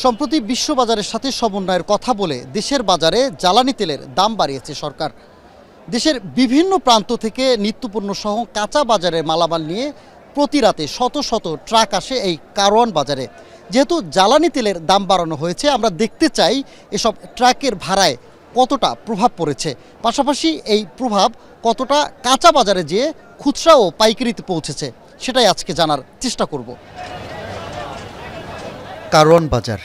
সম্প্রতি বিশ্ববাজারের সাথে সমন্বয়ের কথা বলে দেশের বাজারে জ্বালানি তেলের দাম বাড়িয়েছে সরকার। দেশের বিভিন্ন প্রান্ত থেকে নিত্যপণ্য সহ কাঁচা বাজারের মালামাল নিয়ে প্রতি রাতে শত শত ট্রাক আসে এই কারওয়ান বাজারে। যেহেতু জ্বালানি তেলের দাম বাড়ানো হয়েছে, আমরা দেখতে চাই এসব ট্রাকের ভাড়ায় কতটা প্রভাব পড়েছে, পাশাপাশি এই প্রভাব কতটা কাঁচা বাজারে যেয়ে খুচরা ও পাইকারিতে পৌঁছেছে, সেটাই আজকে জানার চেষ্টা করব। কারওয়ান বাজার,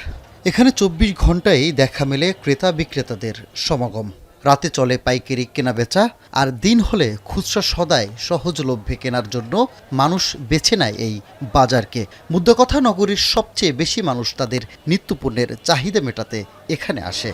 এখানে 24 ঘন্টায় দেখা মেলে ক্রেতা বিক্রেতাদের সমাগম। রাতে চলে পাইকারি কেনা বেচা, আর দিন হলে খুচরা সদায় সহজলভ্যে কেনার জন্য মানুষ বেছে নেয় এই বাজারকে। মুদ্রা কথা, নগরীর সবচেয়ে বেশি মানুষ তাদের নিত্যপণ্যের চাহিদা মেটাতে এখানে আসে।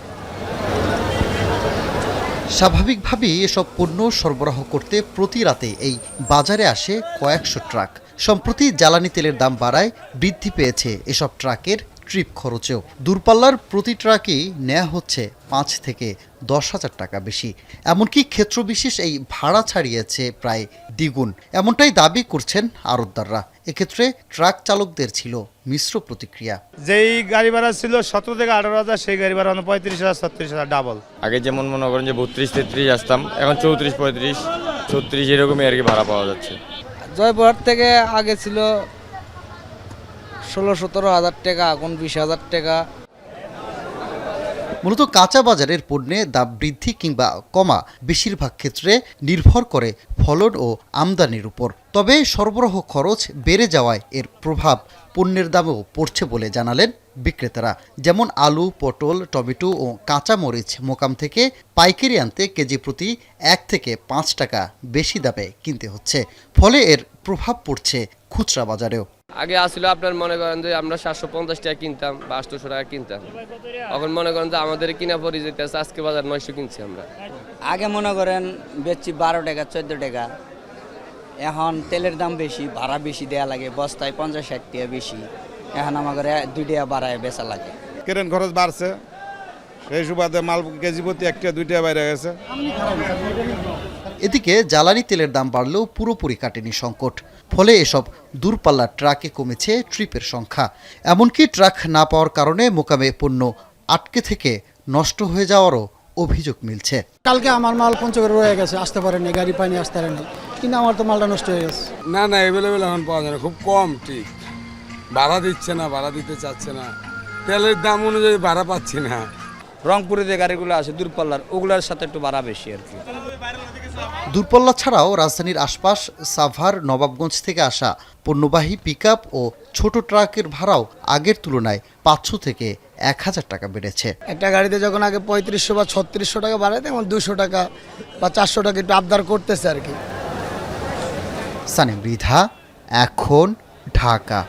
স্বাভাবিকভাবেই এসব পণ্য সরবরাহ করতে প্রতি রাতে এই বাজারে আসে কয়েকশো ট্রাক। সম্প্রতি জ্বালানি তেলের দাম বাড়ায় বৃদ্ধি পেয়েছে এসব ট্রাকের ট্রিপ খরচেও। দূরপাল্লার প্রতি ট্রাকেই নেওয়া হচ্ছে 5 থেকে 10,000 টাকা বেশি। এমনকি ক্ষেত্রবিশেষ এই ভাড়া ছাড়িয়েছে প্রায় দ্বিগুণ, এমনটাই দাবি করছেন আড়তদাররা। এক্ষেত্রে ট্রাক চালকদের ছিল মিশ্র প্রতিক্রিয়া। যেই গাড়ি ভাড়া ছিল 17 থেকে 18,000, সেই গাড়ি ভাড়া 35,000 36,000 ডাবল। আগে যেমন মনে করেন যে 32-33 আসতাম, এখন 34-35-36 এরকমই আর কি ভাড়া পাওয়া যাচ্ছে। জয়পুরহাট থেকে আগে ছিল 16-17 হাজার টাকা, এখন 20,000 টাকা। মূলত কাঁচা বাজারের পণ্যে দাম বৃদ্ধি কিংবা কমা বেশিরভাগ ক্ষেত্রে নির্ভর করে ফলন ও আমদানির উপর। তবে সরবরাহ খরচ বেড়ে যাওয়ায় এর প্রভাব পণ্যের দামেও পড়ছে বলে জানালেন বিক্রেতারা। যেমন আলু, পটল, টমেটো ও কাঁচা মরিচ মোকাম থেকে পাইকারি আনতে কেজি প্রতি 1 থেকে 5 টাকা বেশি দামে কিনতে হচ্ছে। ফলে এর প্রভাব পড়ছে খুচরা বাজারেও। আগে আসলে আপনার মনে করেন যে আমরা 750 টাকা কিনতাম বা 800 টাকা কিনতাম, এখন মনে করেন যে আমাদের কিনা পড়ে যেতেছে আজকে বাজার 900 কিনছি আমরা। আগে মনে করেন বেচছি 12 টাকা 14 টাকা, এখন তেলের দাম বেশি, ভাড়া বেশি দেয়া লাগে, বস্তায় 50-60 টাকা বেশি, এখন আমাদের 2 টাকা বাড়ায় বেচা লাগে। কেরেন খরচ বাড়ছে, এই সুবাদে মাল কেজি প্রতি 1 টাকা 2 টাকা বাইরে গেছে। এদিকে জ্বালানি তেলের দাম বাড়লেও পুরোপুরি কাটেনি সংকট। ফলে এসব দূরপাল্লার ট্রাকে কমেছে ট্রিপের সংখ্যা। এমনকি ট্রাক না পাওয়ার কারণে মোকামে পণ্য আটকে থেকে নষ্ট হয়ে যাওয়ারও অভিযোগ মিলছে। কালকে আমার মাল পঞ্চগড়ে রয়ে গেছে, আসতে পারেনি, গাড়ি পানি আসতে পারেনি, কিন্তু আমার তো মালটা নষ্ট হয়ে গেছে। না অ্যাভেলেবেল এখন পাওয়া যায় না, খুব কম ঠিক। ভাড়া দিচ্ছে না, ভাড়া দিতে চাচ্ছে না, তেলের দাম অনুযায়ী ভাড়া পাচ্ছি না। রংপুরে যে গাড়িগুলো আসে দূরপাল্লার, ওগুলোর সাথে একটু ভাড়া বেশি আর কি। দূরপাল্লা ছাড়াও রাজধানীর আশপাশ সাভার, নবাবগঞ্জ থেকে আসা পণ্যবাহী পিকআপ ও ছোট ট্রাকের ভাড়াও আগের তুলনায় 500 থেকে 1000 টাকা বেড়েছে। একটা গাড়িতে যখন আগে 3500 বা 3600 টাকা বাড়ায়, এখন 200 টাকা বা 400 টাকা একটু আবদার করতেছে আর কি। সানিম মৃধা, এখন, ঢাকা।